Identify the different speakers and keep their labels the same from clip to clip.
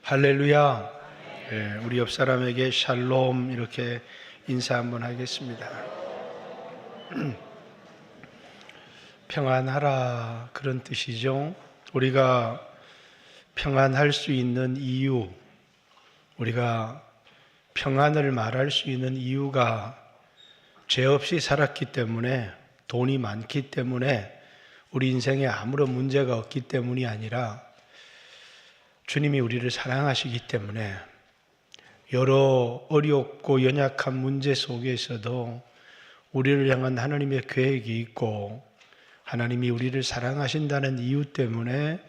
Speaker 1: 할렐루야. 우리 옆 사람에게 샬롬 이렇게 인사 한번 하겠습니다. 평안하라 그런 뜻이죠. 우리가 평안할 수 있는 이유, 우리가 평안을 말할 수 있는 이유가 죄 없이 살았기 때문에, 돈이 많기 때문에, 우리 인생에 아무런 문제가 없기 때문이 아니라 주님이 우리를 사랑하시기 때문에 여러 어렵고 연약한 문제 속에서도 우리를 향한 하나님의 계획이 있고 하나님이 우리를 사랑하신다는 이유 때문에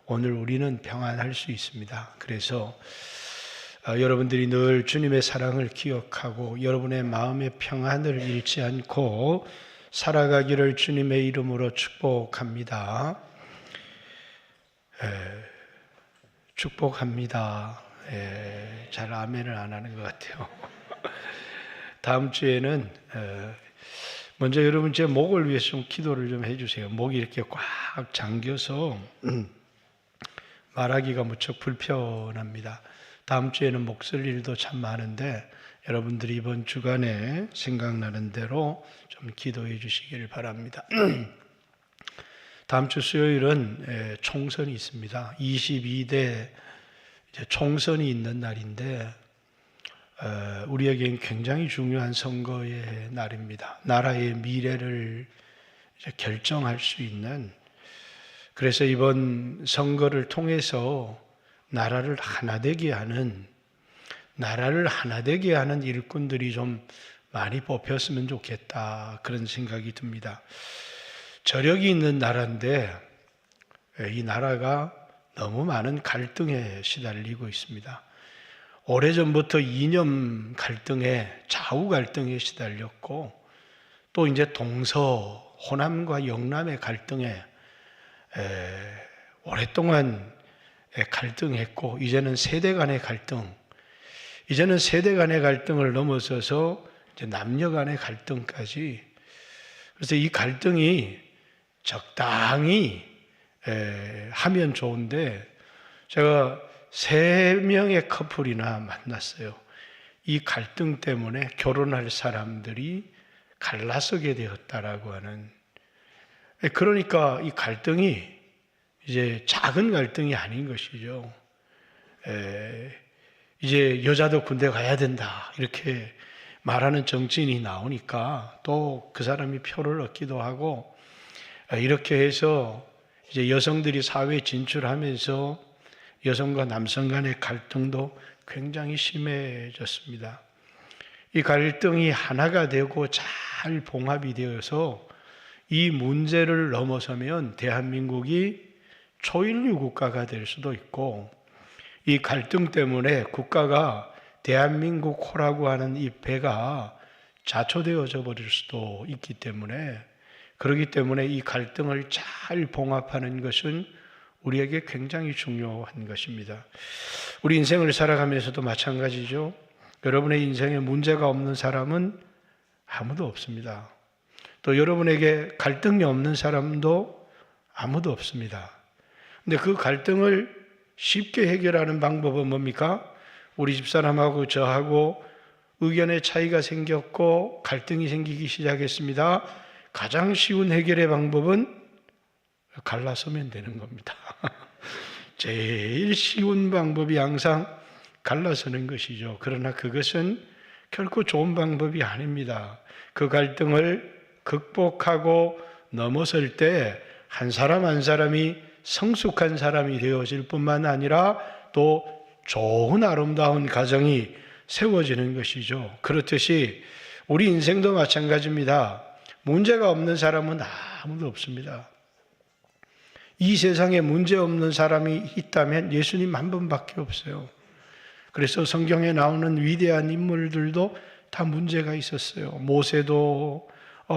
Speaker 1: 오늘 우리는 평안할 수 있습니다. 그래서 여러분들이 늘 주님의 사랑을 기억하고 여러분의 마음의 평안을 잃지 않고 살아가기를 주님의 이름으로 축복합니다. 축복합니다. 잘 아멘을 안 하는 것 같아요. 다음 주에는 먼저 여러분 제 목을 위해서 좀 기도를 좀 해주세요. 목이 이렇게 꽉 잠겨서 말하기가 무척 불편합니다. 다음 주에는 목 쓸 일도 참 많은데 여러분들이 이번 주간에 생각나는 대로 좀 기도해 주시기를 바랍니다. 다음 주 수요일은 총선이 있습니다. 22대 총선이 있는 날인데 우리에겐 굉장히 중요한 선거의 날입니다. 나라의 미래를 결정할 수 있는, 그래서 이번 선거를 통해서 나라를 하나 되게 하는 일꾼들이 좀 많이 뽑혔으면 좋겠다, 그런 생각이 듭니다. 저력이 있는 나라인데 이 나라가 너무 많은 갈등에 시달리고 있습니다. 오래전부터 이념 갈등에, 좌우 갈등에 시달렸고 또 이제 동서, 호남과 영남의 갈등에 오랫동안 갈등했고 이제는 세대 간의 갈등을 넘어서서 이제 남녀 간의 갈등까지. 그래서 이 갈등이 적당히 하면 좋은데 제가 3명의 커플이나 만났어요. 이 갈등 때문에 결혼할 사람들이 갈라서게 되었다라고 하는. 그러니까 이 갈등이 이제 작은 갈등이 아닌 것이죠. 이제 여자도 군대 가야 된다 이렇게 말하는 정치인이 나오니까 또 그 사람이 표를 얻기도 하고, 이렇게 해서 이제 여성들이 사회에 진출하면서 여성과 남성 간의 갈등도 굉장히 심해졌습니다. 이 갈등이 하나가 되고 잘 봉합이 되어서 이 문제를 넘어서면 대한민국이 초인류 국가가 될 수도 있고, 이 갈등 때문에 국가가 대한민국호라고 하는 이 배가 자초되어져 버릴 수도 있기 때문에, 그렇기 때문에 이 갈등을 잘 봉합하는 것은 우리에게 굉장히 중요한 것입니다. 우리 인생을 살아가면서도 마찬가지죠. 여러분의 인생에 문제가 없는 사람은 아무도 없습니다. 또 여러분에게 갈등이 없는 사람도 아무도 없습니다. 근데 그 갈등을 쉽게 해결하는 방법은 뭡니까? 우리 집사람하고 저하고 의견의 차이가 생겼고 갈등이 생기기 시작했습니다. 가장 쉬운 해결의 방법은 갈라서면 되는 겁니다. 제일 쉬운 방법이 항상 갈라서는 것이죠. 그러나 그것은 결코 좋은 방법이 아닙니다. 그 갈등을 극복하고 넘어설 때 한 사람 한 사람이 성숙한 사람이 되어질 뿐만 아니라 또 좋은 아름다운 가정이 세워지는 것이죠. 그렇듯이 우리 인생도 마찬가지입니다. 문제가 없는 사람은 아무도 없습니다. 이 세상에 문제 없는 사람이 있다면 예수님 한 분밖에 없어요. 그래서 성경에 나오는 위대한 인물들도 다 문제가 있었어요. 모세도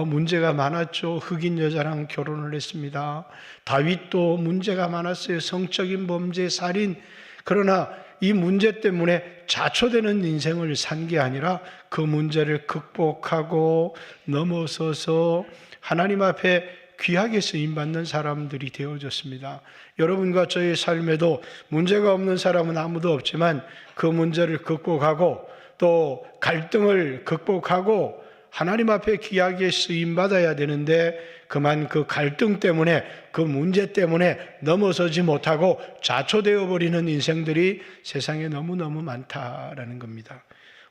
Speaker 1: 문제가 많았죠. 흑인 여자랑 결혼을 했습니다. 다윗도 문제가 많았어요. 성적인 범죄, 살인. 그러나 이 문제 때문에 자초되는 인생을 산 게 아니라 그 문제를 극복하고 넘어서서 하나님 앞에 귀하게 쓰임받는 사람들이 되어졌습니다. 여러분과 저의 삶에도 문제가 없는 사람은 아무도 없지만 그 문제를 극복하고 또 갈등을 극복하고 하나님 앞에 귀하게 쓰임받아야 되는데 그만 그 갈등 때문에 그 문제 때문에 넘어서지 못하고 자초되어 버리는 인생들이 세상에 너무너무 많다라는 겁니다.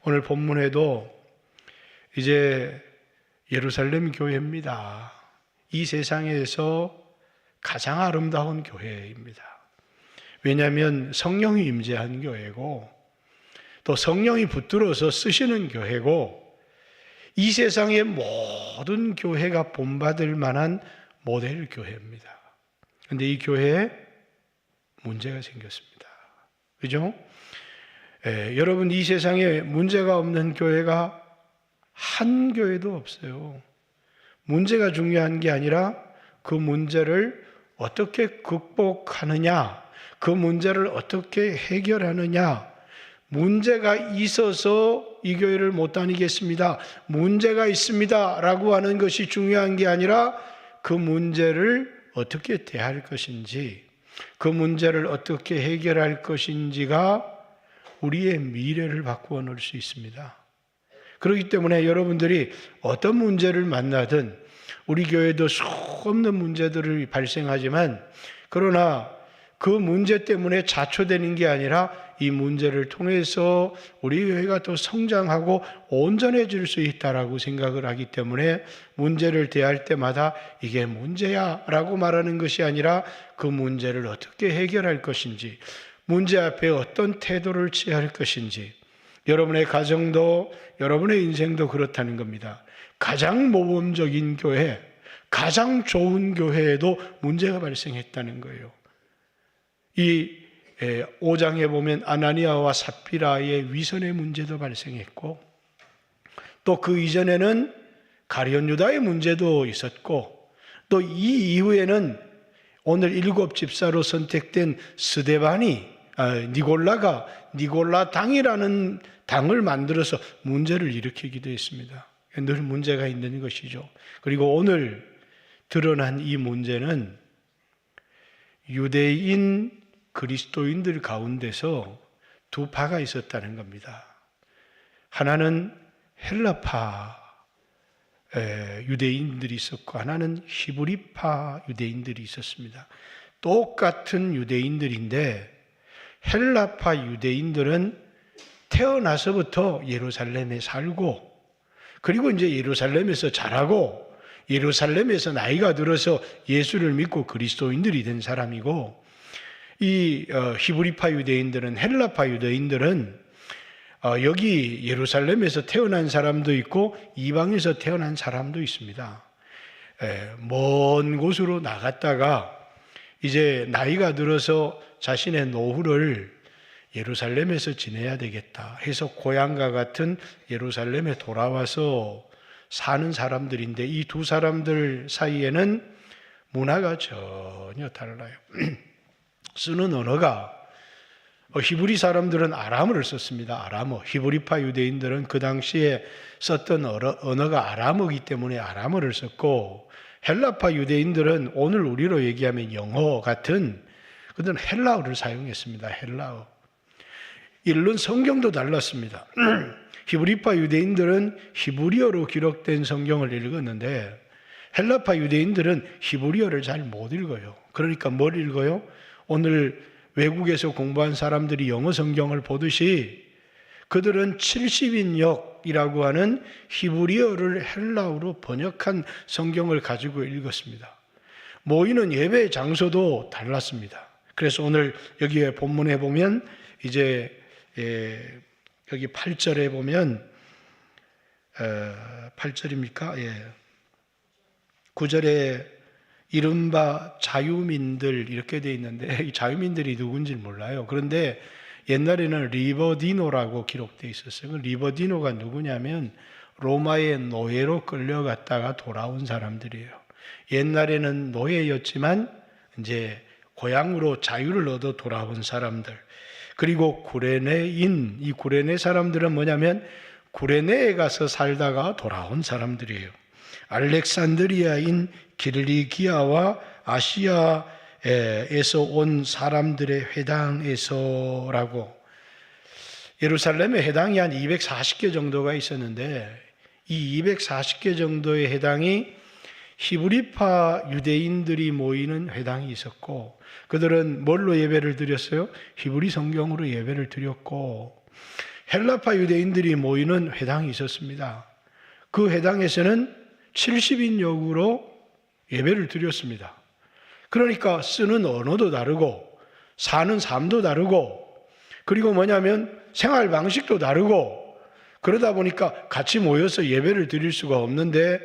Speaker 1: 오늘 본문에도 이제 예루살렘 교회입니다. 이 세상에서 가장 아름다운 교회입니다. 왜냐하면 성령이 임재한 교회고 또 성령이 붙들어서 쓰시는 교회고 이 세상의 모든 교회가 본받을 만한 모델 교회입니다. 그런데 이 교회에 문제가 생겼습니다. 그죠? 여러분, 이 세상에 문제가 없는 교회가 한 교회도 없어요. 문제가 중요한 게 아니라 그 문제를 어떻게 극복하느냐, 그 문제를 어떻게 해결하느냐. 문제가 있어서 이 교회를 못 다니겠습니다, 문제가 있습니다 라고 하는 것이 중요한 게 아니라 그 문제를 어떻게 대할 것인지, 그 문제를 어떻게 해결할 것인지가 우리의 미래를 바꾸어 놓을 수 있습니다. 그렇기 때문에 여러분들이 어떤 문제를 만나든, 우리 교회도 수없는 문제들이 발생하지만 그러나 그 문제 때문에 자초되는 게 아니라 이 문제를 통해서 우리 교회가 또 성장하고 온전해질 수 있다라고 생각을 하기 때문에 문제를 대할 때마다 이게 문제야 라고 말하는 것이 아니라 그 문제를 어떻게 해결할 것인지, 문제 앞에 어떤 태도를 취할 것인지, 여러분의 가정도 여러분의 인생도 그렇다는 겁니다. 가장 모범적인 교회, 가장 좋은 교회에도 문제가 발생했다는 거예요. 이 5장에 보면 아나니아와 삽비라의 위선의 문제도 발생했고 또 그 이전에는 가룟 유다의 문제도 있었고 또 이 이후에는 오늘 7 집사로 선택된 니골라 당이라는 당을 만들어서 문제를 일으키기도 했습니다. 늘 문제가 있는 것이죠. 그리고 오늘 드러난 이 문제는 유대인 그리스도인들 가운데서 두 파가 있었다는 겁니다. 하나는 헬라파 유대인들이 있었고 하나는 히브리파 유대인들이 있었습니다. 똑같은 유대인들인데 헬라파 유대인들은 태어나서부터 예루살렘에 살고 그리고 이제 예루살렘에서 자라고 예루살렘에서 나이가 들어서 예수를 믿고 그리스도인들이 된 사람이고 이 히브리파 유대인들은 헬라파 유대인들은 여기 예루살렘에서 태어난 사람도 있고 이방에서 태어난 사람도 있습니다. 먼 곳으로 나갔다가 이제 나이가 들어서 자신의 노후를 예루살렘에서 지내야 되겠다 해서 고향과 같은 예루살렘에 돌아와서 사는 사람들인데 이 두 사람들 사이에는 문화가 전혀 달라요. 쓰는 언어가 히브리 사람들은 아람어를 썼습니다. 아람어. 히브리파 유대인들은 그 당시에 썼던 언어가 아람어이기 때문에 아람어를 썼고 헬라파 유대인들은 오늘 우리로 얘기하면 영어 같은 그들은 헬라어를 사용했습니다. 헬라어. 물론 성경도 달랐습니다. 히브리파 유대인들은 히브리어로 기록된 성경을 읽었는데 헬라파 유대인들은 히브리어를 잘 못 읽어요. 그러니까 뭘 읽어요? 오늘 외국에서 공부한 사람들이 영어 성경을 보듯이 그들은 70인역이라고 하는 히브리어를 헬라어로 번역한 성경을 가지고 읽었습니다. 모이는 예배 장소도 달랐습니다. 그래서 오늘 여기에 본문에 보면 이제 여기 8절에 보면 8절입니까? 9절에 이른바 자유민들 이렇게 돼 있는데 이 자유민들이 누군지 몰라요. 그런데 옛날에는 리버디노라고 기록되어 있었어요. 그 리버디노가 누구냐면 로마의 노예로 끌려갔다가 돌아온 사람들이에요. 옛날에는 노예였지만 이제 고향으로 자유를 얻어 돌아온 사람들. 그리고 구레네인, 이 구레네 사람들은 뭐냐면 구레네에 가서 살다가 돌아온 사람들이에요. 알렉산드리아인 길리기아와 아시아에서 온 사람들의 회당에서라고. 예루살렘에 회당이 한 240개 정도가 있었는데 이 240개 정도의 회당이 히브리파 유대인들이 모이는 회당이 있었고, 그들은 뭘로 예배를 드렸어요? 히브리 성경으로 예배를 드렸고, 헬라파 유대인들이 모이는 회당이 있었습니다. 그 회당에서는 70인역으로 예배를 드렸습니다. 그러니까 쓰는 언어도 다르고 사는 삶도 다르고, 그리고 뭐냐면 생활 방식도 다르고, 그러다 보니까 같이 모여서 예배를 드릴 수가 없는데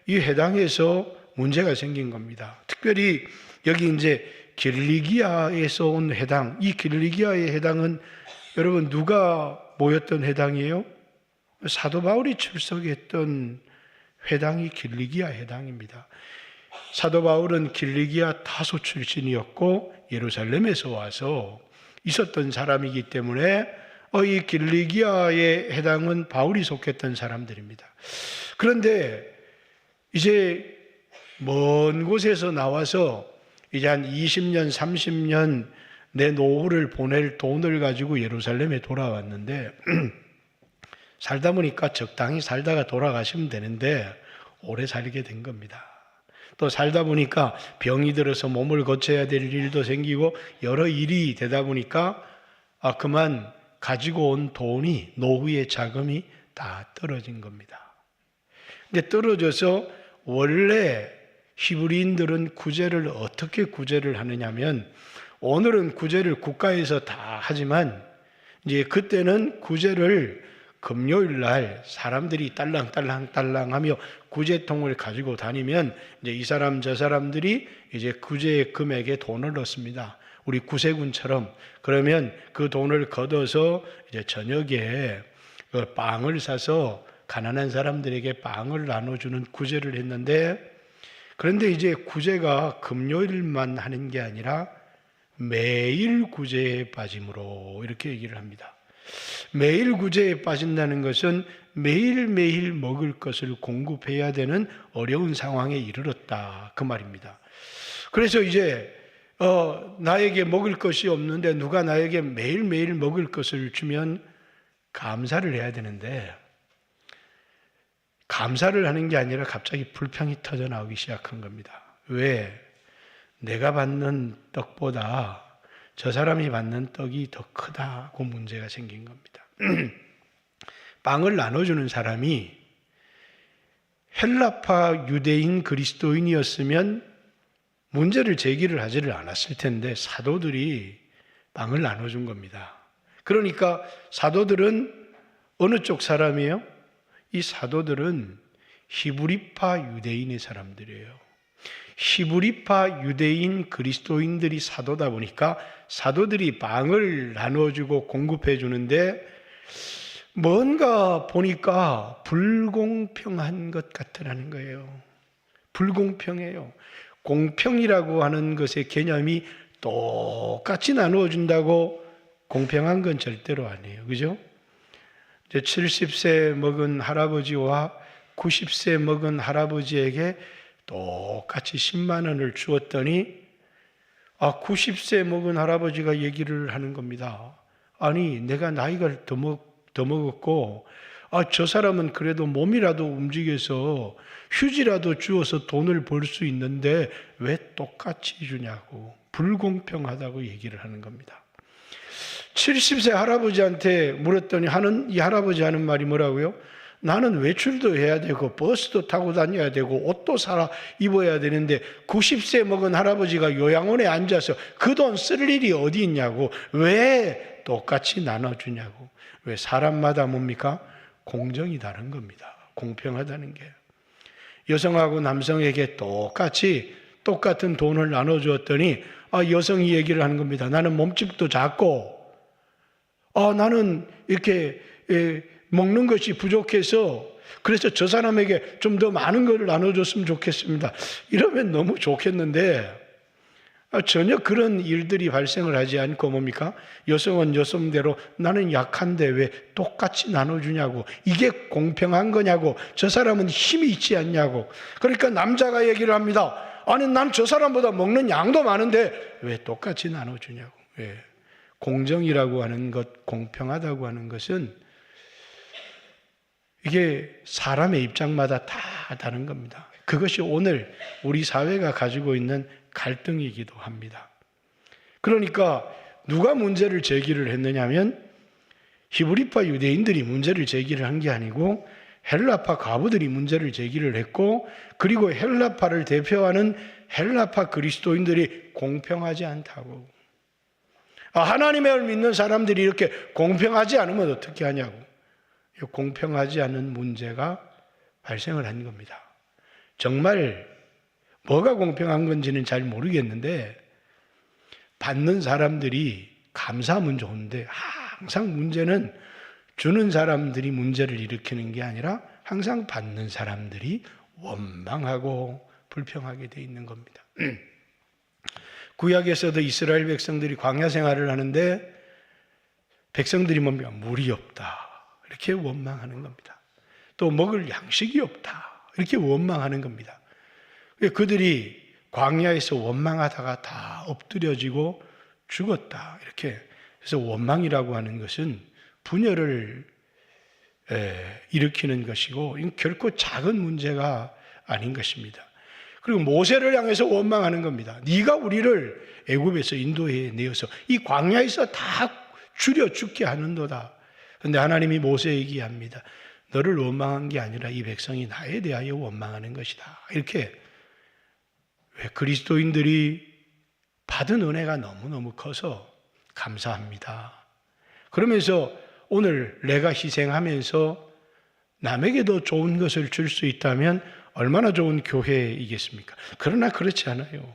Speaker 1: 이 회당에서 문제가 생긴 겁니다. 특별히 여기 이제 길리기아에서 온 회당, 이 길리기아의 회당은 여러분 누가 모였던 회당이에요? 사도 바울이 출석했던 회당이 길리기아 회당입니다. 사도 바울은 길리기아 타소 출신이었고 예루살렘에서 와서 있었던 사람이기 때문에 이 길리기아의 회당은 바울이 속했던 사람들입니다. 그런데 이제 먼 곳에서 나와서 이제 한 20년, 30년 내 노후를 보낼 돈을 가지고 예루살렘에 돌아왔는데 살다 보니까 적당히 살다가 돌아가시면 되는데 오래 살게 된 겁니다. 또 살다 보니까 병이 들어서 몸을 고쳐야 될 일도 생기고 여러 일이 되다 보니까 그만 가지고 온 돈이, 노후의 자금이 다 떨어진 겁니다. 근데 떨어져서 원래 히브리인들은 구제를 어떻게 구제를 하느냐면, 오늘은 구제를 국가에서 다 하지만 이제 그때는 구제를 금요일 날 사람들이 딸랑딸랑 하며 구제통을 가지고 다니면 이제 이 사람 저 사람들이 이제 구제 금액에 돈을 넣습니다. 우리 구세군처럼. 그러면 그 돈을 걷어서 이제 저녁에 빵을 사서 가난한 사람들에게 빵을 나눠주는 구제를 했는데, 그런데 이제 구제가 금요일만 하는 게 아니라 매일 구제에 빠짐으로 이렇게 얘기를 합니다. 매일 구제에 빠진다는 것은 매일매일 먹을 것을 공급해야 되는 어려운 상황에 이르렀다, 그 말입니다. 그래서 이제 나에게 먹을 것이 없는데 누가 나에게 매일매일 먹을 것을 주면 감사를 해야 되는데 감사를 하는 게 아니라 갑자기 불평이 터져 나오기 시작한 겁니다. 왜? 내가 받는 떡보다 저 사람이 받는 떡이 더 크다고 문제가 생긴 겁니다. 빵을 나눠주는 사람이 헬라파 유대인 그리스도인이었으면 문제를 제기를 하지를 않았을 텐데 사도들이 빵을 나눠준 겁니다. 그러니까 사도들은 어느 쪽 사람이에요? 이 사도들은 히브리파 유대인의 사람들이에요. 히브리파 유대인 그리스도인들이 사도다 보니까 사도들이 빵을 나눠주고 공급해 주는데 뭔가 보니까 불공평한 것 같으라는 거예요. 불공평해요. 공평이라고 하는 것의 개념이 똑같이 나누어준다고 공평한 건 절대로 아니에요. 그죠? 이제 70세 먹은 할아버지와 90세 먹은 할아버지에게 똑같이 10만 원을 주었더니 90세 먹은 할아버지가 얘기를 하는 겁니다. 아니, 내가 나이가 더 먹었고 저 사람은 그래도 몸이라도 움직여서 휴지라도 주어서 돈을 벌 수 있는데 왜 똑같이 주냐고, 불공평하다고 얘기를 하는 겁니다. 70세 할아버지한테 물었더니 이 할아버지 하는 말이 뭐라고요? 나는 외출도 해야 되고 버스도 타고 다녀야 되고 옷도 사라 입어야 되는데 90세 먹은 할아버지가 요양원에 앉아서 그 돈 쓸 일이 어디 있냐고, 왜 똑같이 나눠주냐고. 왜? 사람마다 뭡니까? 공정이 다른 겁니다. 공평하다는 게. 여성하고 남성에게 똑같은 돈을 나눠주었더니 여성이 얘기를 하는 겁니다. 나는 몸집도 작고 나는 이렇게 먹는 것이 부족해서 그래서 저 사람에게 좀 더 많은 걸 나눠줬으면 좋겠습니다. 이러면 너무 좋겠는데 전혀 그런 일들이 발생을 하지 않고 뭡니까? 여성은 여성대로 나는 약한데 왜 똑같이 나눠주냐고, 이게 공평한 거냐고, 저 사람은 힘이 있지 않냐고. 그러니까 남자가 얘기를 합니다. 아니 난 저 사람보다 먹는 양도 많은데 왜 똑같이 나눠주냐고. 왜? 공정이라고 하는 것, 공평하다고 하는 것은 이게 사람의 입장마다 다 다른 겁니다. 그것이 오늘 우리 사회가 가지고 있는 갈등이기도 합니다. 그러니까 누가 문제를 제기를 했느냐면 히브리파 유대인들이 문제를 제기를 한 게 아니고 헬라파 과부들이 문제를 제기를 했고, 그리고 헬라파를 대표하는 헬라파 그리스도인들이 공평하지 않다고. 하나님을 믿는 사람들이 이렇게 공평하지 않으면 어떻게 하냐고. 공평하지 않은 문제가 발생을 한 겁니다. 정말 뭐가 공평한 건지는 잘 모르겠는데, 받는 사람들이 감사하면 좋은데 항상 문제는 주는 사람들이 문제를 일으키는 게 아니라 항상 받는 사람들이 원망하고 불평하게 돼 있는 겁니다. 구약에서도 이스라엘 백성들이 광야 생활을 하는데 백성들이 뭡니까? 물이 없다 이렇게 원망하는 겁니다. 또 먹을 양식이 없다 이렇게 원망하는 겁니다. 그들이 광야에서 원망하다가 다 엎드려지고 죽었다 이렇게. 그래서 원망이라고 하는 것은 분열을 일으키는 것이고 결코 작은 문제가 아닌 것입니다. 그리고 모세를 향해서 원망하는 겁니다. 네가 우리를 애굽에서 인도해 내어서 이 광야에서 다 죽여 죽게 하는도다. 그런데 하나님이 모세에게 얘기합니다. 너를 원망한 게 아니라 이 백성이 나에 대하여 원망하는 것이다. 이렇게. 왜? 그리스도인들이 받은 은혜가 너무너무 커서 감사합니다. 그러면서 오늘 내가 희생하면서 남에게도 좋은 것을 줄 수 있다면 얼마나 좋은 교회이겠습니까? 그러나 그렇지 않아요.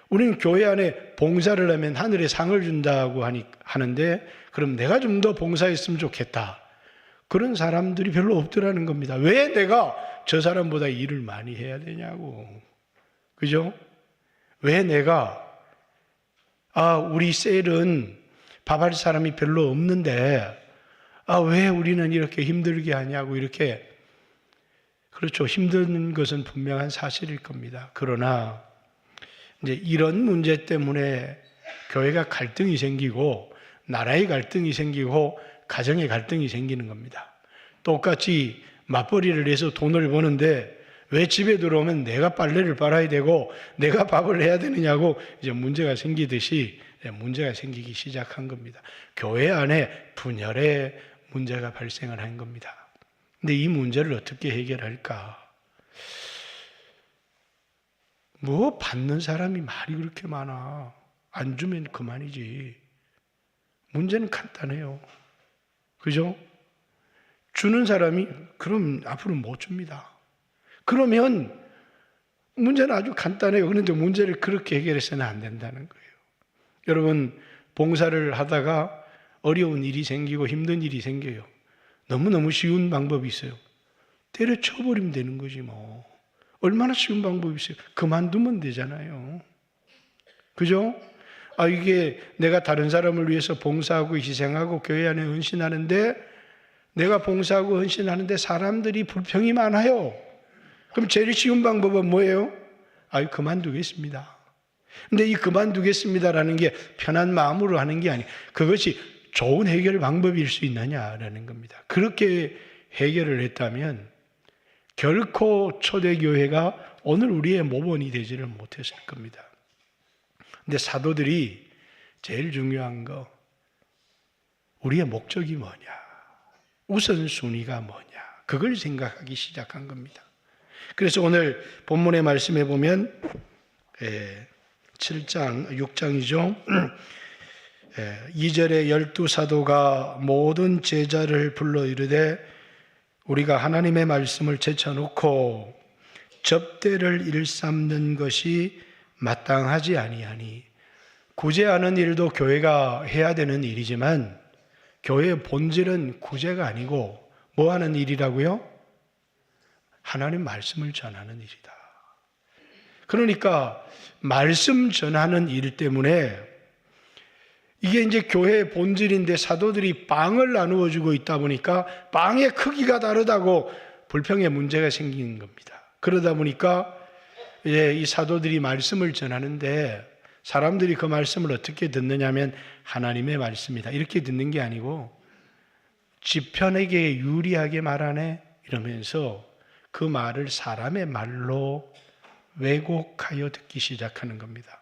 Speaker 1: 우리는 교회 안에 봉사를 하면 하늘에 상을 준다고 하는데, 그럼 내가 좀 더 봉사했으면 좋겠다. 그런 사람들이 별로 없더라는 겁니다. 왜 내가 저 사람보다 일을 많이 해야 되냐고. 그죠? 왜 내가 우리 셀은 밥할 사람이 별로 없는데 왜 우리는 이렇게 힘들게 하냐고. 이렇게. 그렇죠. 힘든 것은 분명한 사실일 겁니다. 그러나 이제 이런 문제 때문에 교회가 갈등이 생기고 나라의 갈등이 생기고 가정의 갈등이 생기는 겁니다. 똑같이 맞벌이를 해서 돈을 버는데 왜 집에 들어오면 내가 빨래를 빨아야 되고 내가 밥을 해야 되느냐고 이제 문제가 생기듯이 문제가 생기기 시작한 겁니다. 교회 안에 분열의 문제가 발생을 한 겁니다. 근데 이 문제를 어떻게 해결할까? 뭐 받는 사람이 말이 그렇게 많아. 안 주면 그만이지. 문제는 간단해요. 그죠? 주는 사람이 그럼 앞으로 못 줍니다. 그러면 문제는 아주 간단해요. 그런데 문제를 그렇게 해결해서는 안 된다는 거예요. 여러분, 봉사를 하다가 어려운 일이 생기고 힘든 일이 생겨요. 너무너무 쉬운 방법이 있어요. 때려쳐버리면 되는 거지 뭐. 얼마나 쉬운 방법이 있어요. 그만두면 되잖아요. 그죠? 이게 내가 다른 사람을 위해서 봉사하고 희생하고 교회 안에 헌신하는데, 내가 봉사하고 헌신하는데 사람들이 불평이 많아요. 그럼 제일 쉬운 방법은 뭐예요? 그만두겠습니다. 근데 이 그만두겠습니다라는 게 편한 마음으로 하는 게 아니에요. 그것이 좋은 해결 방법일 수 있느냐라는 겁니다. 그렇게 해결을 했다면 결코 초대교회가 오늘 우리의 모범이 되지를 못했을 겁니다. 근데 사도들이 제일 중요한 거, 우리의 목적이 뭐냐, 우선순위가 뭐냐, 그걸 생각하기 시작한 겁니다. 그래서 오늘 본문의 말씀에 보면 7장, 6장이죠. 2절에 12사도가 모든 제자를 불러 이르되 우리가 하나님의 말씀을 제쳐놓고 접대를 일삼는 것이 마땅하지 아니하니. 구제하는 일도 교회가 해야 되는 일이지만 교회의 본질은 구제가 아니고 뭐 하는 일이라고요? 하나님 말씀을 전하는 일이다. 그러니까 말씀 전하는 일 때문에 이게 이제 교회의 본질인데 사도들이 빵을 나누어 주고 있다 보니까 빵의 크기가 다르다고 불평의 문제가 생긴 겁니다. 그러다 보니까 이 사도들이 말씀을 전하는데 사람들이 그 말씀을 어떻게 듣느냐면 하나님의 말씀이다 이렇게 듣는 게 아니고 지편에게 유리하게 말하네 이러면서 그 말을 사람의 말로 왜곡하여 듣기 시작하는 겁니다.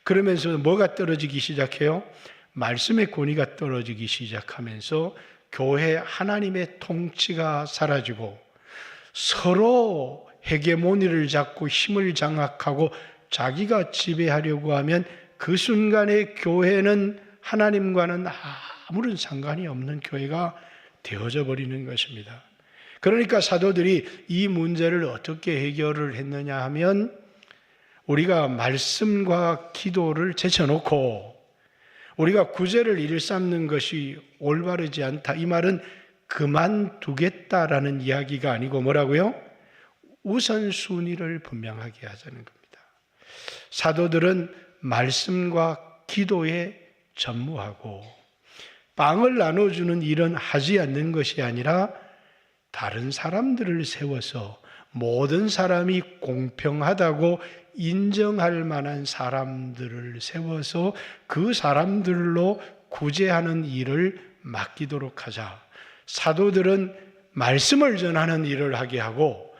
Speaker 1: 그러면서 뭐가 떨어지기 시작해요? 말씀의 권위가 떨어지기 시작하면서 교회 하나님의 통치가 사라지고 서로 헤게모니를 잡고 힘을 장악하고 자기가 지배하려고 하면 그 순간에 교회는 하나님과는 아무런 상관이 없는 교회가 되어져 버리는 것입니다. 그러니까 사도들이 이 문제를 어떻게 해결을 했느냐 하면 우리가 말씀과 기도를 제쳐놓고 우리가 구제를 일삼는 것이 올바르지 않다. 이 말은 그만두겠다라는 이야기가 아니고 뭐라고요? 우선순위를 분명하게 하자는 겁니다. 사도들은 말씀과 기도에 전무하고 빵을 나눠주는 일은 하지 않는 것이 아니라 다른 사람들을 세워서 모든 사람이 공평하다고 인정할 만한 사람들을 세워서 그 사람들로 구제하는 일을 맡기도록 하자. 사도들은 말씀을 전하는 일을 하게 하고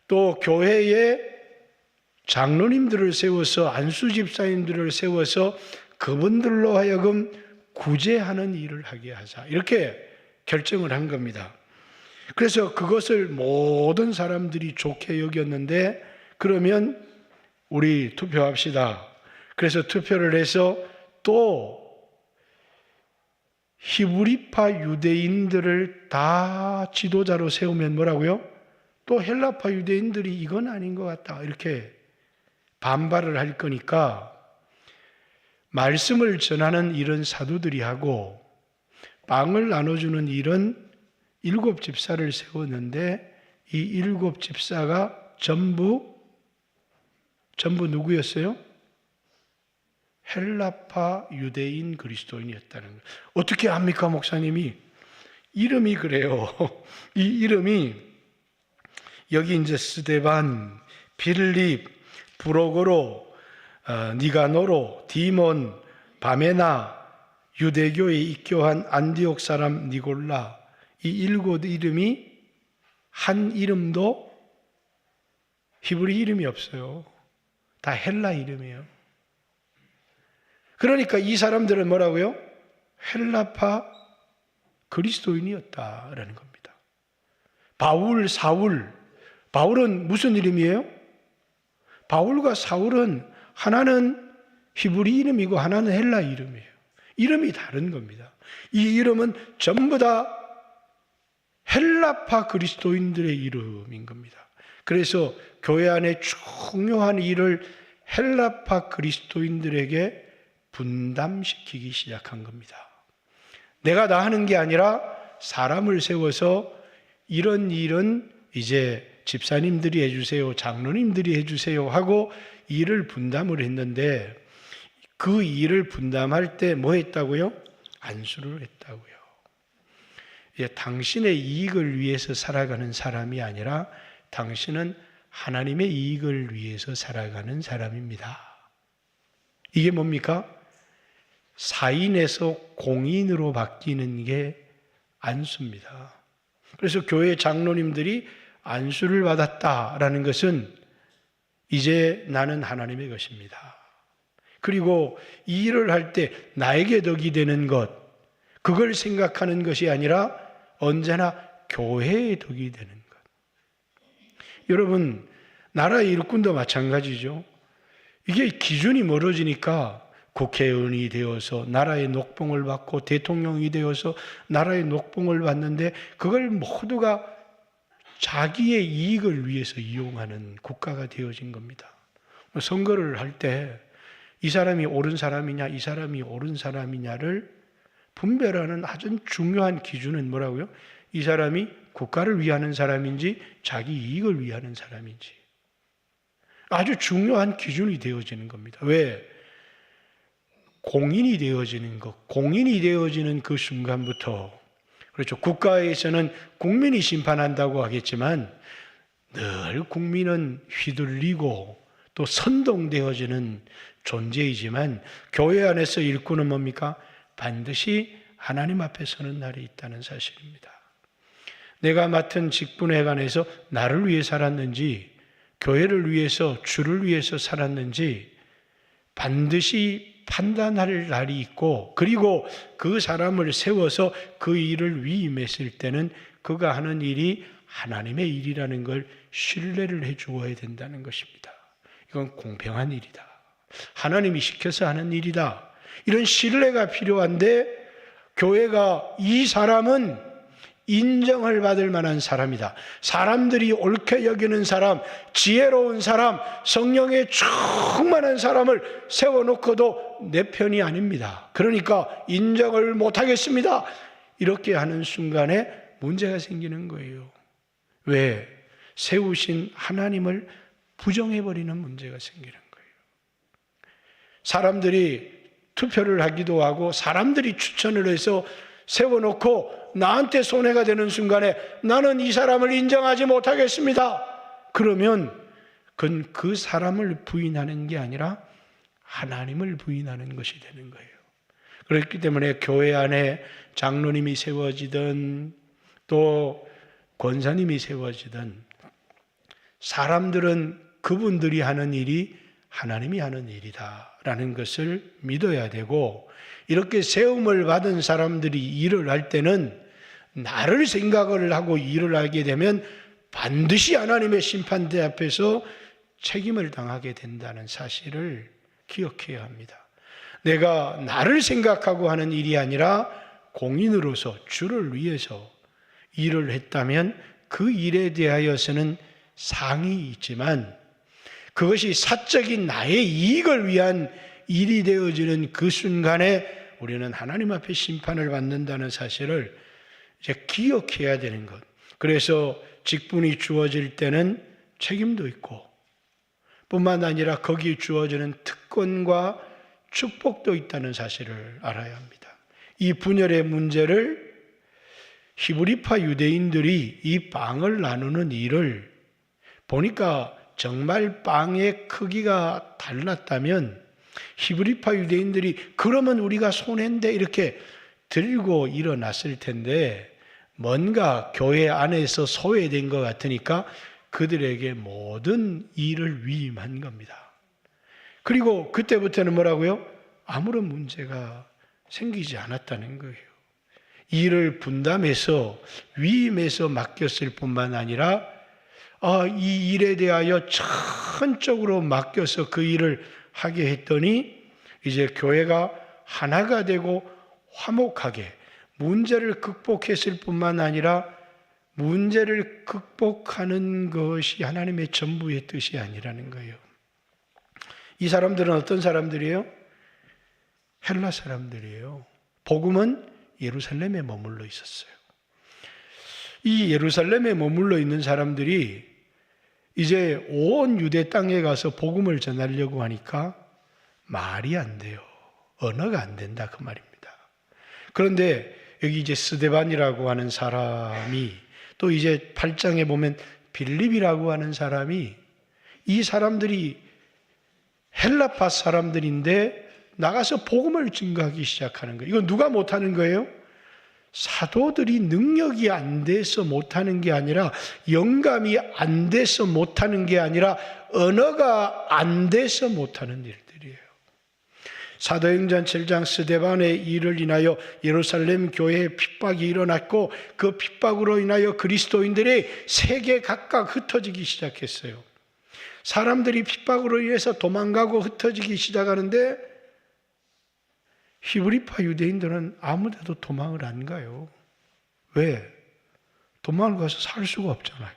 Speaker 1: 또 교회에 장로님들을 세워서 안수 집사님들을 세워서 그분들로 하여금 구제하는 일을 하게 하자. 이렇게 결정을 한 겁니다. 그래서 그것을 모든 사람들이 좋게 여겼는데 그러면 우리 투표합시다. 그래서 투표를 해서 또 히브리파 유대인들을 다 지도자로 세우면 뭐라고요? 또 헬라파 유대인들이 이건 아닌 것 같다. 이렇게 반발을 할 거니까 말씀을 전하는 일은 사도들이 하고 빵을 나눠주는 일은 7 집사를 세웠는데 이 7 집사가 전부 누구였어요? 헬라파 유대인 그리스도인이었다는 거예요. 어떻게 압니까, 목사님이? 이름이 그래요. 이 이름이 여기 이제 스데반, 빌립, 브로고로, 니가노로, 디몬, 바메나, 유대교에 입교한 안디옥 사람 니골라, 이 7 이름이 한 이름도 히브리 이름이 없어요. 다 헬라 이름이에요. 그러니까 이 사람들은 뭐라고요? 헬라파 그리스도인이었다라는 겁니다. 바울, 사울. 바울은 무슨 이름이에요? 바울과 사울은 하나는 히브리 이름이고 하나는 헬라 이름이에요. 이름이 다른 겁니다. 이 이름은 전부 다 헬라파 그리스도인들의 이름인 겁니다. 그래서 교회 안에 중요한 일을 헬라파 그리스도인들에게 분담시키기 시작한 겁니다. 내가 다 하는 게 아니라 사람을 세워서 이런 일은 이제 집사님들이 해주세요, 장로님들이 해주세요 하고 일을 분담을 했는데 그 일을 분담할 때 뭐 했다고요? 안수를 했다고요. 당신의 이익을 위해서 살아가는 사람이 아니라 당신은 하나님의 이익을 위해서 살아가는 사람입니다. 이게 뭡니까? 사인에서 공인으로 바뀌는 게 안수입니다. 그래서 교회 장로님들이 안수를 받았다라는 것은 이제 나는 하나님의 것입니다. 그리고 이 일을 할 때 나에게 덕이 되는 것, 그걸 생각하는 것이 아니라 언제나 교회에 덕이 되는 것. 여러분, 나라의 일꾼도 마찬가지죠. 이게 기준이 멀어지니까 국회의원이 되어서 나라의 녹봉을 받고 대통령이 되어서 나라의 녹봉을 받는데 그걸 모두가 자기의 이익을 위해서 이용하는 국가가 되어진 겁니다. 선거를 할 때 이 사람이 옳은 사람이냐 이 사람이 옳은 사람이냐를 분별하는 아주 중요한 기준은 뭐라고요? 이 사람이 국가를 위하는 사람인지 자기 이익을 위하는 사람인지. 아주 중요한 기준이 되어지는 겁니다. 왜? 공인이 되어지는 것, 공인이 되어지는 그 순간부터, 그렇죠. 국가에서는 국민이 심판한다고 하겠지만 늘 국민은 휘둘리고 또 선동되어지는 존재이지만 교회 안에서 일꾼은 뭡니까? 반드시 하나님 앞에 서는 날이 있다는 사실입니다. 내가 맡은 직분에 관해서 나를 위해 살았는지, 교회를 위해서, 주를 위해서 살았는지 반드시 판단할 날이 있고, 그리고 그 사람을 세워서 그 일을 위임했을 때는 그가 하는 일이 하나님의 일이라는 걸 신뢰를 해 주어야 된다는 것입니다. 이건 공평한 일이다. 하나님이 시켜서 하는 일이다. 이런 신뢰가 필요한데, 교회가 이 사람은 인정을 받을 만한 사람이다. 사람들이 옳게 여기는 사람, 지혜로운 사람, 성령에 충만한 사람을 세워놓고도 내 편이 아닙니다. 그러니까 인정을 못하겠습니다. 이렇게 하는 순간에 문제가 생기는 거예요. 왜? 세우신 하나님을 부정해버리는 문제가 생기는 거예요. 사람들이 투표를 하기도 하고 사람들이 추천을 해서 세워놓고 나한테 손해가 되는 순간에 나는 이 사람을 인정하지 못하겠습니다. 그러면 그건 그 사람을 부인하는 게 아니라 하나님을 부인하는 것이 되는 거예요. 그렇기 때문에 교회 안에 장로님이 세워지든 또 권사님이 세워지든 사람들은 그분들이 하는 일이 하나님이 하는 일이다라는 것을 믿어야 되고, 이렇게 세움을 받은 사람들이 일을 할 때는 나를 생각을 하고 일을 하게 되면 반드시 하나님의 심판대 앞에서 책임을 당하게 된다는 사실을 기억해야 합니다. 내가 나를 생각하고 하는 일이 아니라 공인으로서 주를 위해서 일을 했다면 그 일에 대하여서는 상이 있지만, 그것이 사적인 나의 이익을 위한 일이 되어지는 그 순간에 우리는 하나님 앞에 심판을 받는다는 사실을 이제 기억해야 되는 것. 그래서 직분이 주어질 때는 책임도 있고, 뿐만 아니라 거기에 주어지는 특권과 축복도 있다는 사실을 알아야 합니다. 이 분열의 문제를 히브리파 유대인들이 이 빵을 나누는 일을 보니까 정말 빵의 크기가 달랐다면 히브리파 유대인들이 그러면 우리가 손해인데 이렇게 들고 일어났을 텐데, 뭔가 교회 안에서 소외된 것 같으니까 그들에게 모든 일을 위임한 겁니다. 그리고 그때부터는 뭐라고요? 아무런 문제가 생기지 않았다는 거예요. 일을 분담해서 위임해서 맡겼을 뿐만 아니라 이 일에 대하여 전적으로 맡겨서 그 일을 하게 했더니 이제 교회가 하나가 되고 화목하게 문제를 극복했을 뿐만 아니라 문제를 극복하는 것이 하나님의 전부의 뜻이 아니라는 거예요. 이 사람들은 어떤 사람들이에요? 헬라 사람들이에요. 복음은 예루살렘에 머물러 있었어요. 이 예루살렘에 머물러 있는 사람들이 이제 온 유대 땅에 가서 복음을 전하려고 하니까 말이 안 돼요. 언어가 안 된다 그 말입니다. 그런데 여기 이제 스데반이라고 하는 사람이, 또 이제 8장에 보면 빌립이라고 하는 사람이, 이 사람들이 헬라파 사람들인데 나가서 복음을 증거하기 시작하는 거예요. 이건 누가 못하는 거예요? 사도들이 능력이 안 돼서 못하는 게 아니라, 영감이 안 돼서 못하는 게 아니라 언어가 안 돼서 못하는 일들이에요. 사도행전 7장 스데반의 일을 인하여 예루살렘 교회에 핍박이 일어났고, 그 핍박으로 인하여 그리스도인들이 세계 각각 흩어지기 시작했어요. 사람들이 핍박으로 인해서 도망가고 흩어지기 시작하는데 히브리파 유대인들은 아무데도 도망을 안 가요. 왜? 도망을 가서 살 수가 없잖아요.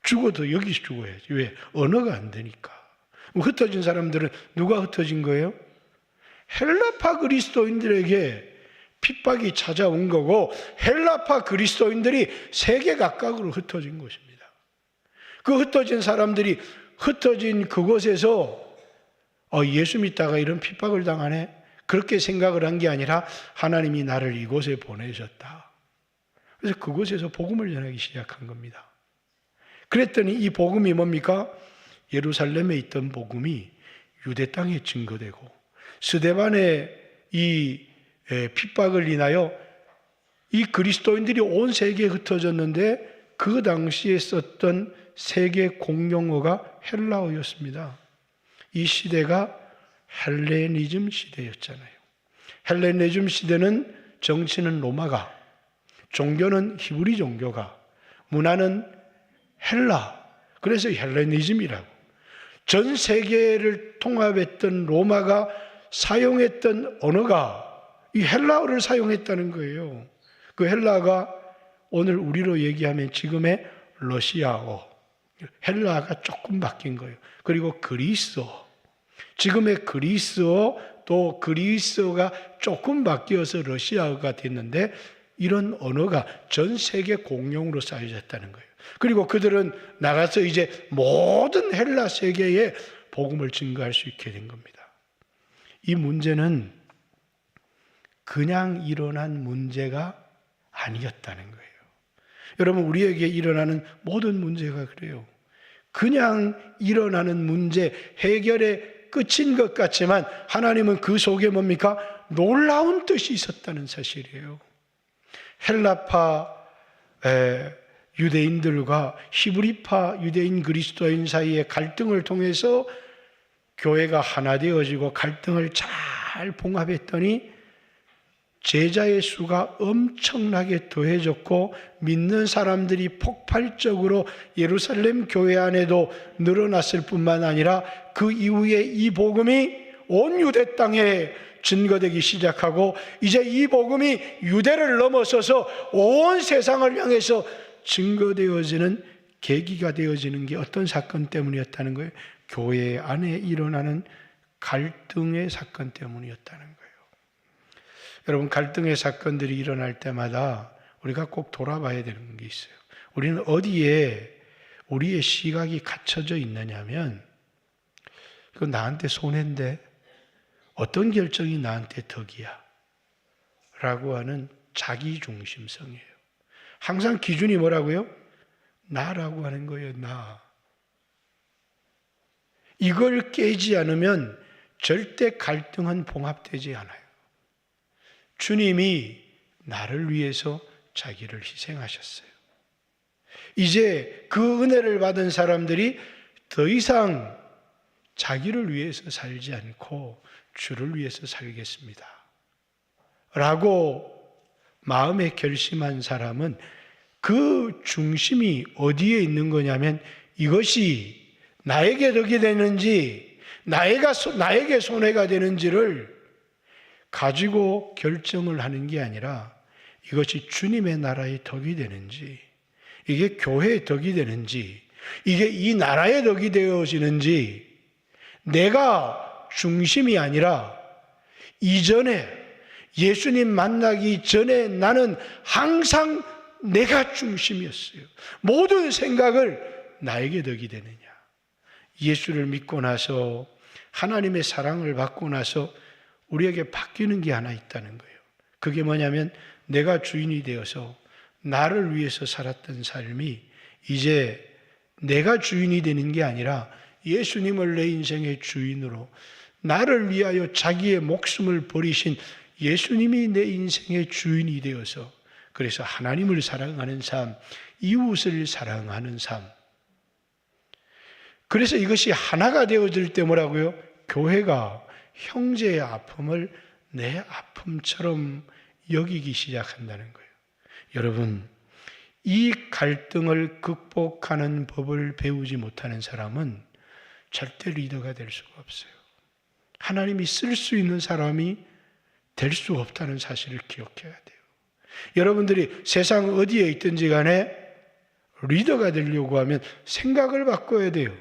Speaker 1: 죽어도 여기서 죽어야지. 왜? 언어가 안 되니까. 흩어진 사람들은 누가 흩어진 거예요? 헬라파 그리스도인들에게 핍박이 찾아온 거고, 헬라파 그리스도인들이 세계 각각으로 흩어진 것입니다. 그 흩어진 사람들이 흩어진 그곳에서 예수 믿다가 이런 핍박을 당하네? 그렇게 생각을 한 게 아니라 하나님이 나를 이곳에 보내셨다. 그래서 그곳에서 복음을 전하기 시작한 겁니다. 그랬더니 이 복음이 뭡니까? 예루살렘에 있던 복음이 유대 땅에 증거되고, 스데반의 이 핍박을 인하여 이 그리스도인들이 온 세계에 흩어졌는데 그 당시에 썼던 세계 공용어가 헬라어였습니다. 이 시대가 헬레니즘 시대였잖아요. 헬레니즘 시대는 정치는 로마가, 종교는 히브리 종교가, 문화는 헬라, 그래서 헬레니즘이라고. 전 세계를 통합했던 로마가 사용했던 언어가 이 헬라어를 사용했다는 거예요. 그 헬라가 오늘 우리로 얘기하면 지금의 러시아어, 헬라가 조금 바뀐 거예요. 그리고 그리스어, 지금의 그리스어, 또 그리스어가 조금 바뀌어서 러시아어가 됐는데 이런 언어가 전 세계 공용으로 쌓여졌다는 거예요. 그리고 그들은 나가서 이제 모든 헬라 세계에 복음을 증거할 수 있게 된 겁니다. 이 문제는 그냥 일어난 문제가 아니었다는 거예요. 여러분, 우리에게 일어나는 모든 문제가 그래요. 그냥 일어나는 문제, 해결의 끝인 것 같지만 하나님은 그 속에 뭡니까? 놀라운 뜻이 있었다는 사실이에요. 헬라파 유대인들과 히브리파 유대인 그리스도인 사이의 갈등을 통해서 교회가 하나 되어지고 갈등을 잘 봉합했더니 제자의 수가 엄청나게 더해졌고 믿는 사람들이 폭발적으로 예루살렘 교회 안에도 늘어났을 뿐만 아니라 그 이후에 이 복음이 온 유대 땅에 증거되기 시작하고 이제 이 복음이 유대를 넘어서서 온 세상을 향해서 증거되어지는 계기가 되어지는 게 어떤 사건 때문이었다는 거예요? 교회 안에 일어나는 갈등의 사건 때문이었다는 거예요. 여러분, 갈등의 사건들이 일어날 때마다 우리가 꼭 돌아봐야 되는 게 있어요. 우리는 어디에 우리의 시각이 갇혀져 있느냐면 이건 나한테 손해인데 어떤 결정이 나한테 덕이야? 라고 하는 자기중심성이에요. 항상 기준이 뭐라고요? 나라고 하는 거예요, 나. 이걸 깨지 않으면 절대 갈등은 봉합되지 않아요. 주님이 나를 위해서 자기를 희생하셨어요. 이제 그 은혜를 받은 사람들이 더 이상 자기를 위해서 살지 않고 주를 위해서 살겠습니다. 라고 마음에 결심한 사람은 그 중심이 어디에 있는 거냐면 이것이 나에게 덕이 되는지 나에게 손해가 되는지를 가지고 결정을 하는 게 아니라 이것이 주님의 나라의 덕이 되는지, 이게 교회의 덕이 되는지, 이게 이 나라의 덕이 되어지는지, 내가 중심이 아니라 이전에 예수님 만나기 전에 나는 항상 내가 중심이었어요. 모든 생각을 나에게 덕이 되느냐. 예수를 믿고 나서 하나님의 사랑을 받고 나서 우리에게 바뀌는 게 하나 있다는 거예요. 그게 뭐냐면 내가 주인이 되어서 나를 위해서 살았던 삶이 이제 내가 주인이 되는 게 아니라 예수님을 내 인생의 주인으로 나를 위하여 자기의 목숨을 버리신 예수님이 내 인생의 주인이 되어서 그래서 하나님을 사랑하는 삶, 이웃을 사랑하는 삶. 그래서 이것이 하나가 되어질 때 뭐라고요? 교회가 형제의 아픔을 내 아픔처럼 여기기 시작한다는 거예요. 여러분, 이 갈등을 극복하는 법을 배우지 못하는 사람은 절대 리더가 될 수가 없어요. 하나님이 쓸 수 있는 사람이 될 수 없다는 사실을 기억해야 돼요. 여러분들이 세상 어디에 있든지 간에 리더가 되려고 하면 생각을 바꿔야 돼요.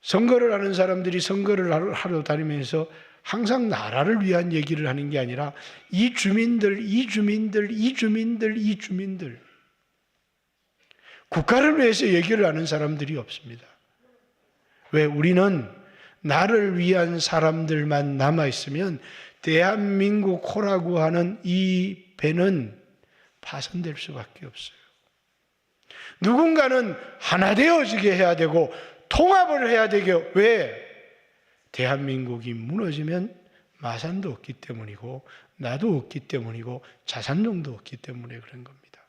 Speaker 1: 선거를 하는 사람들이 선거를 하러 다니면서 항상 나라를 위한 얘기를 하는 게 아니라 이 주민들 국가를 위해서 얘기를 하는 사람들이 없습니다. 왜? 우리는 나를 위한 사람들만 남아있으면 대한민국호라고 하는 이 배는 파손될 수밖에 없어요. 누군가는 하나 되어지게 해야 되고 통합을 해야 되게. 왜? 대한민국이 무너지면 마산도 없기 때문이고 나도 없기 때문이고 자산정도 없기 때문에 그런 겁니다.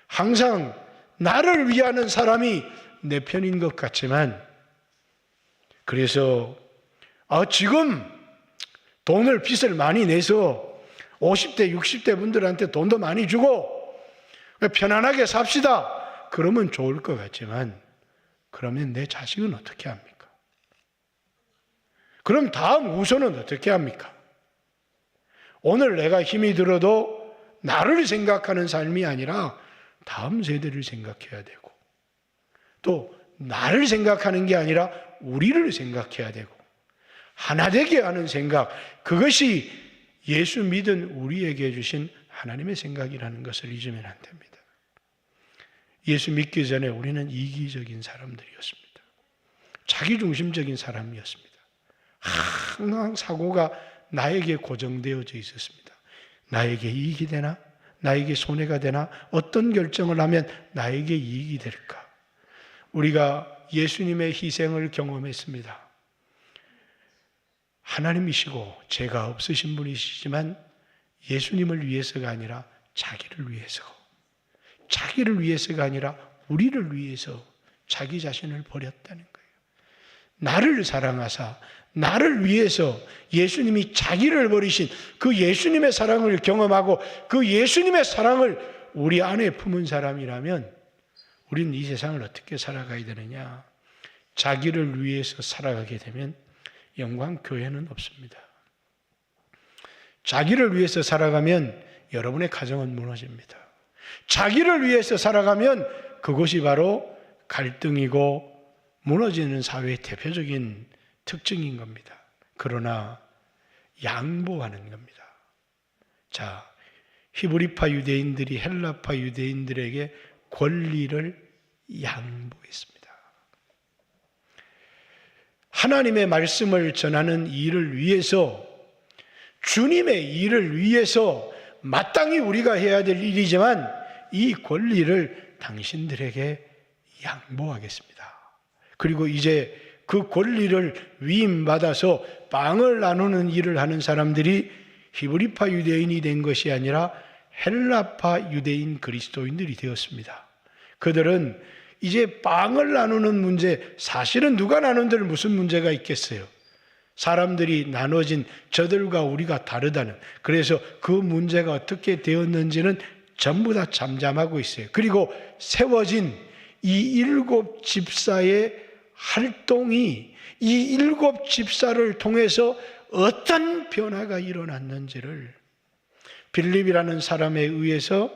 Speaker 1: 항상 나를 위하는 사람이 내 편인 것 같지만, 그래서 지금 돈을 빚을 많이 내서 50대 60대 분들한테 돈도 많이 주고 편안하게 삽시다 그러면 좋을 것 같지만, 그러면 내 자식은 어떻게 합니까? 그럼 다음 후손은 어떻게 합니까? 오늘 내가 힘이 들어도 나를 생각하는 삶이 아니라 다음 세대를 생각해야 되고, 또 나를 생각하는 게 아니라 우리를 생각해야 되고, 하나 되게 하는 생각, 그것이 예수 믿은 우리에게 주신 하나님의 생각이라는 것을 잊으면 안 됩니다. 예수 믿기 전에 우리는 이기적인 사람들이었습니다. 자기중심적인 사람이었습니다. 항상 사고가 나에게 고정되어져 있었습니다. 나에게 이익이 되나? 나에게 손해가 되나? 어떤 결정을 하면 나에게 이익이 될까? 우리가 예수님의 희생을 경험했습니다. 하나님이시고 죄가 없으신 분이시지만 예수님을 위해서가 아니라 자기를 위해서, 자기를 위해서가 아니라 우리를 위해서 자기 자신을 버렸다는 거예요. 나를 사랑하사 나를 위해서 예수님이 자기를 버리신 그 예수님의 사랑을 경험하고 그 예수님의 사랑을 우리 안에 품은 사람이라면 우리는 이 세상을 어떻게 살아가야 되느냐? 자기를 위해서 살아가게 되면 영광교회는 없습니다. 자기를 위해서 살아가면 여러분의 가정은 무너집니다. 자기를 위해서 살아가면 그것이 바로 갈등이고 무너지는 사회의 대표적인 특징인 겁니다. 그러나 양보하는 겁니다. 자, 히브리파 유대인들이 헬라파 유대인들에게 권리를 양보했습니다. 하나님의 말씀을 전하는 일을 위해서, 주님의 일을 위해서 마땅히 우리가 해야 될 일이지만 이 권리를 당신들에게 양보하겠습니다. 그리고 이제 그 권리를 위임받아서 빵을 나누는 일을 하는 사람들이 히브리파 유대인이 된 것이 아니라 헬라파 유대인 그리스도인들이 되었습니다. 그들은 이제 빵을 나누는 문제, 사실은 누가 나눈들 무슨 문제가 있겠어요? 사람들이 나눠진 저들과 우리가 다르다는, 그래서 그 문제가 어떻게 되었는지는 전부 다 잠잠하고 있어요. 그리고 세워진 이 7 집사의 활동이 이 7 집사를 통해서 어떤 변화가 일어났는지를 빌립이라는 사람에 의해서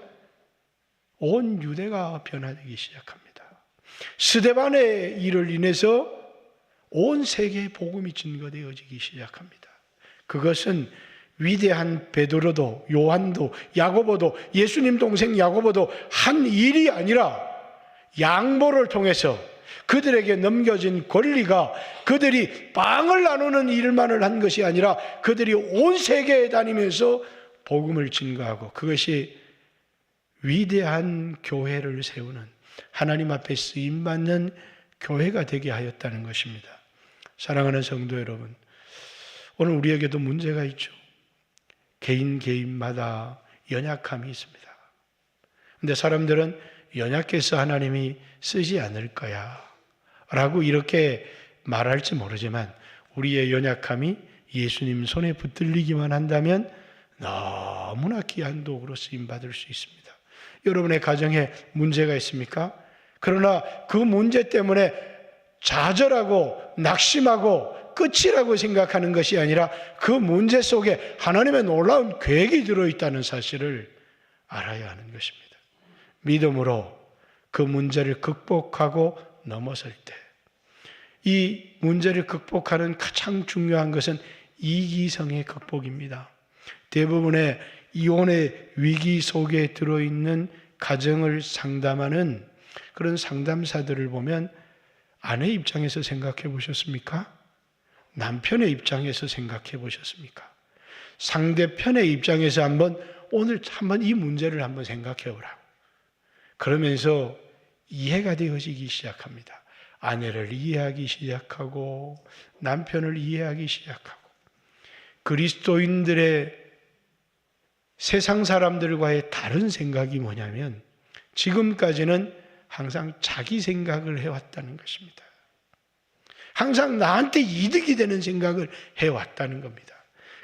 Speaker 1: 온 유대가 변화되기 시작합니다. 스데반의 일을 인해서 온 세계에 복음이 증거되어지기 시작합니다. 그것은 위대한 베드로도 요한도 야고보도 예수님 동생 야고보도 한 일이 아니라 양보를 통해서 그들에게 넘겨진 권리가 그들이 빵을 나누는 일만을 한 것이 아니라 그들이 온 세계에 다니면서 복음을 증거하고, 그것이 위대한 교회를 세우는, 하나님 앞에 쓰임받는 교회가 되게 하였다는 것입니다. 사랑하는 성도 여러분, 오늘 우리에게도 문제가 있죠. 개인마다 연약함이 있습니다. 그런데 사람들은 연약해서 하나님이 쓰지 않을 거야 라고 이렇게 말할지 모르지만, 우리의 연약함이 예수님 손에 붙들리기만 한다면 너무나 귀한 도구로 쓰임받을 수 있습니다. 여러분의 가정에 문제가 있습니까? 그러나 그 문제 때문에 좌절하고 낙심하고 끝이라고 생각하는 것이 아니라 그 문제 속에 하나님의 놀라운 계획이 들어있다는 사실을 알아야 하는 것입니다. 믿음으로 그 문제를 극복하고 넘어설 때, 이 문제를 극복하는 가장 중요한 것은 이기성의 극복입니다. 대부분의 이혼의 위기 속에 들어있는 가정을 상담하는 그런 상담사들을 보면 아내 입장에서 생각해 보셨습니까? 남편의 입장에서 생각해 보셨습니까? 상대편의 입장에서 오늘 한번 이 문제를 한번 생각해 보라고. 그러면서 이해가 되어지기 시작합니다. 아내를 이해하기 시작하고 남편을 이해하기 시작하고 그리스도인들의 세상 사람들과의 다른 생각이 뭐냐면 지금까지는 항상 자기 생각을 해왔다는 것입니다. 항상 나한테 이득이 되는 생각을 해왔다는 겁니다.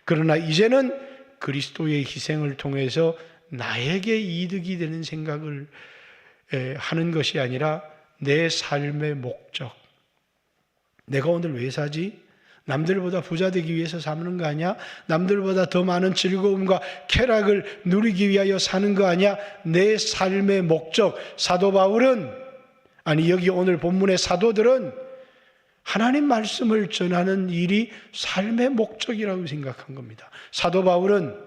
Speaker 1: 그러나 이제는 그리스도의 희생을 통해서 나에게 이득이 되는 생각을 하는 것이 아니라 내 삶의 목적. 내가 오늘 왜 사지? 남들보다 부자 되기 위해서 사는 거 아니야? 남들보다 더 많은 즐거움과 쾌락을 누리기 위하여 사는 거 아니야? 내 삶의 목적. 사도 바울은, 아니 여기 오늘 본문의 사도들은 하나님 말씀을 전하는 일이 삶의 목적이라고 생각한 겁니다. 사도 바울은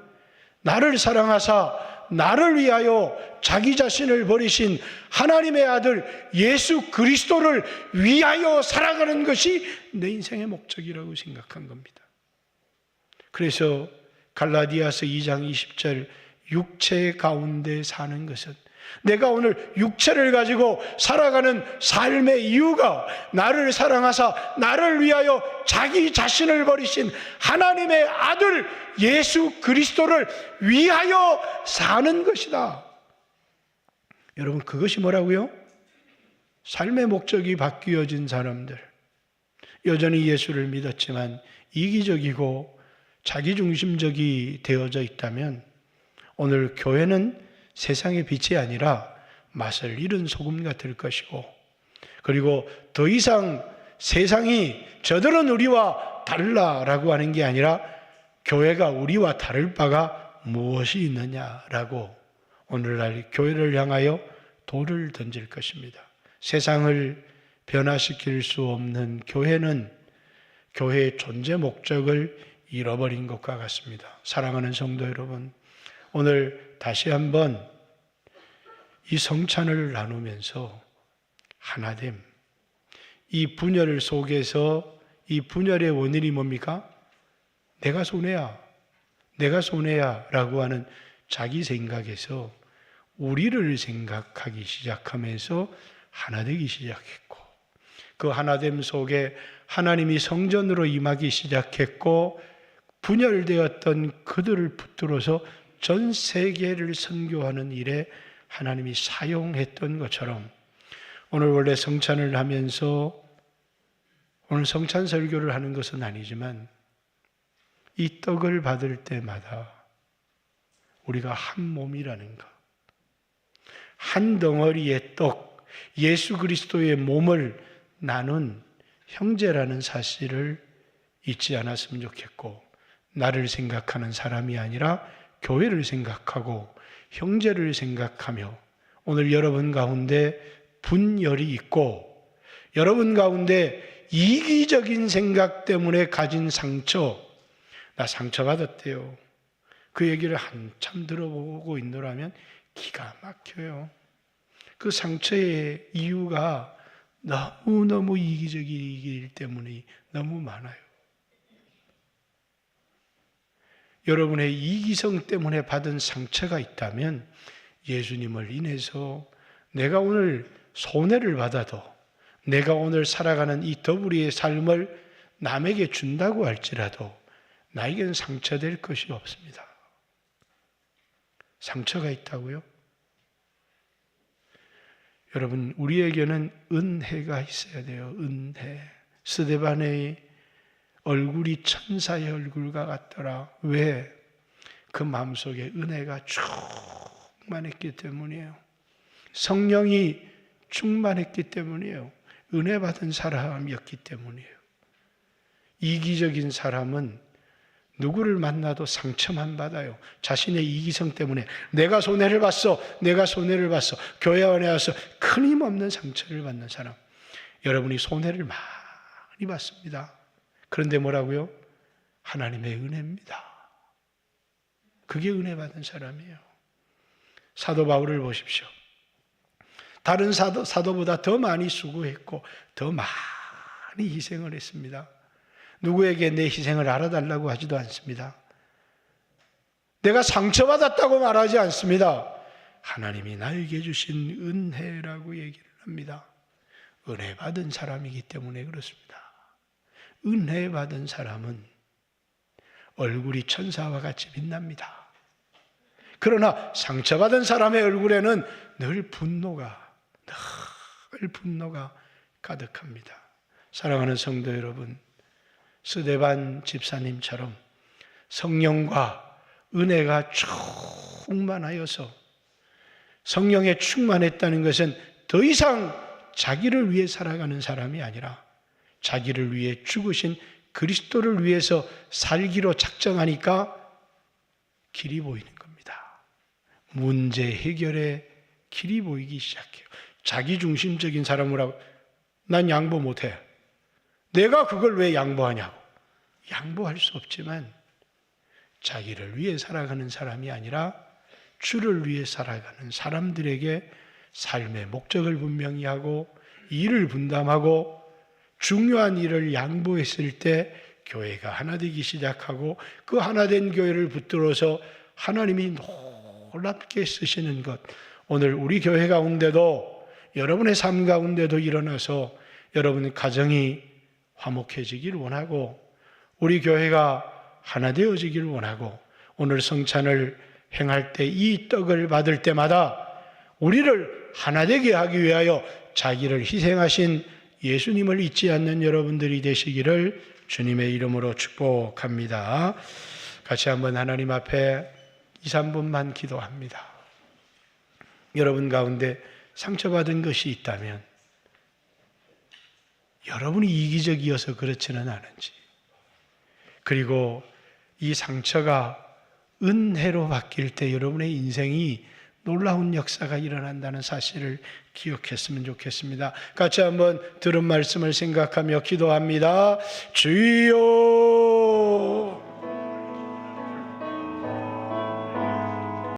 Speaker 1: 나를 사랑하사 나를 위하여 자기 자신을 버리신 하나님의 아들 예수 그리스도를 위하여 살아가는 것이 내 인생의 목적이라고 생각한 겁니다. 그래서 갈라디아서 2장 20절 육체 가운데 사는 것은 내가 오늘 육체를 가지고 살아가는 삶의 이유가 나를 사랑하사 나를 위하여 자기 자신을 버리신 하나님의 아들 예수 그리스도를 위하여 사는 것이다. 여러분 그것이 뭐라고요? 삶의 목적이 바뀌어진 사람들, 여전히 예수를 믿었지만 이기적이고 자기중심적이 되어져 있다면 오늘 교회는 세상의 빛이 아니라 맛을 잃은 소금과 될 것이고, 그리고 더 이상 세상이 저들은 우리와 달라라고 하는 게 아니라 교회가 우리와 다를 바가 무엇이 있느냐라고 오늘날 교회를 향하여 돌을 던질 것입니다. 세상을 변화시킬 수 없는 교회는 교회의 존재 목적을 잃어버린 것과 같습니다. 사랑하는 성도 여러분, 오늘 다시 한번 이 성찬을 나누면서 하나됨, 이 분열 속에서 이 분열의 원인이 뭡니까? 내가 손해야, 내가 손해야 라고 하는 자기 생각에서 우리를 생각하기 시작하면서 하나 되기 시작했고, 그 하나됨 속에 하나님이 성전으로 임하기 시작했고, 분열되었던 그들을 붙들어서 전 세계를 선교하는 일에 하나님이 사용했던 것처럼 오늘 원래 성찬을 하면서 오늘 성찬 설교를 하는 것은 아니지만 이 떡을 받을 때마다 우리가 한 몸이라는 것, 한 덩어리의 떡, 예수 그리스도의 몸을 나눈 형제라는 사실을 잊지 않았으면 좋겠고, 나를 생각하는 사람이 아니라 교회를 생각하고 형제를 생각하며 오늘 여러분 가운데 분열이 있고 여러분 가운데 이기적인 생각 때문에 가진 상처, 나 상처받았대요. 그 얘기를 한참 들어보고 있노라면 기가 막혀요. 그 상처의 이유가 너무너무 이기적이기 때문에 너무 많아요. 여러분의 이기성 때문에 받은 상처가 있다면 예수님을 인해서 내가 오늘 손해를 받아도 내가 오늘 살아가는 이 더불이의 삶을 남에게 준다고 할지라도 나에게는 상처될 것이 없습니다. 상처가 있다고요? 여러분, 우리에게는 은혜가 있어야 돼요. 은혜. 스데반의 얼굴이 천사의 얼굴과 같더라. 왜? 그 마음속에 은혜가 충만했기 때문이에요. 성령이 충만했기 때문이에요. 은혜 받은 사람이었기 때문이에요. 이기적인 사람은 누구를 만나도 상처만 받아요. 자신의 이기성 때문에 내가 손해를 봤어. 내가 손해를 봤어. 교회 안에 와서 끊임없는 상처를 받는 사람. 여러분이 손해를 많이 받습니다. 그런데 뭐라고요? 하나님의 은혜입니다. 그게 은혜 받은 사람이에요. 사도 바울을 보십시오. 다른 사도보다 더 많이 수고했고 더 많이 희생을 했습니다. 누구에게 내 희생을 알아달라고 하지도 않습니다. 내가 상처받았다고 말하지 않습니다. 하나님이 나에게 주신 은혜라고 얘기를 합니다. 은혜 받은 사람이기 때문에 그렇습니다. 은혜 받은 사람은 얼굴이 천사와 같이 빛납니다. 그러나 상처받은 사람의 얼굴에는 늘 분노가 가득합니다. 사랑하는 성도 여러분, 스데반 집사님처럼 성령과 은혜가 충만하여서 성령에 충만했다는 것은 더 이상 자기를 위해 살아가는 사람이 아니라 자기를 위해 죽으신 그리스도를 위해서 살기로 작정하니까 길이 보이는 겁니다. 문제 해결에 길이 보이기 시작해요. 자기중심적인 사람이라고 난 양보 못해. 내가 그걸 왜 양보하냐고. 양보할 수 없지만 자기를 위해 살아가는 사람이 아니라 주를 위해 살아가는 사람들에게 삶의 목적을 분명히 하고 일을 분담하고 중요한 일을 양보했을 때 교회가 하나 되기 시작하고 그 하나 된 교회를 붙들어서 하나님이 놀랍게 쓰시는 것, 오늘 우리 교회 가운데도 여러분의 삶 가운데도 일어나서 여러분의 가정이 화목해지길 원하고 우리 교회가 하나 되어지길 원하고 오늘 성찬을 행할 때 이 떡을 받을 때마다 우리를 하나 되게 하기 위하여 자기를 희생하신 예수님을 잊지 않는 여러분들이 되시기를 주님의 이름으로 축복합니다. 같이 한번 하나님 앞에 2, 3분만 기도합니다. 여러분 가운데 상처받은 것이 있다면 여러분이 이기적이어서 그렇지는 않은지, 그리고 이 상처가 은혜로 바뀔 때 여러분의 인생이 놀라운 역사가 일어난다는 사실을 기억했으면 좋겠습니다. 같이 한번 들은 말씀을 생각하며 기도합니다. 주여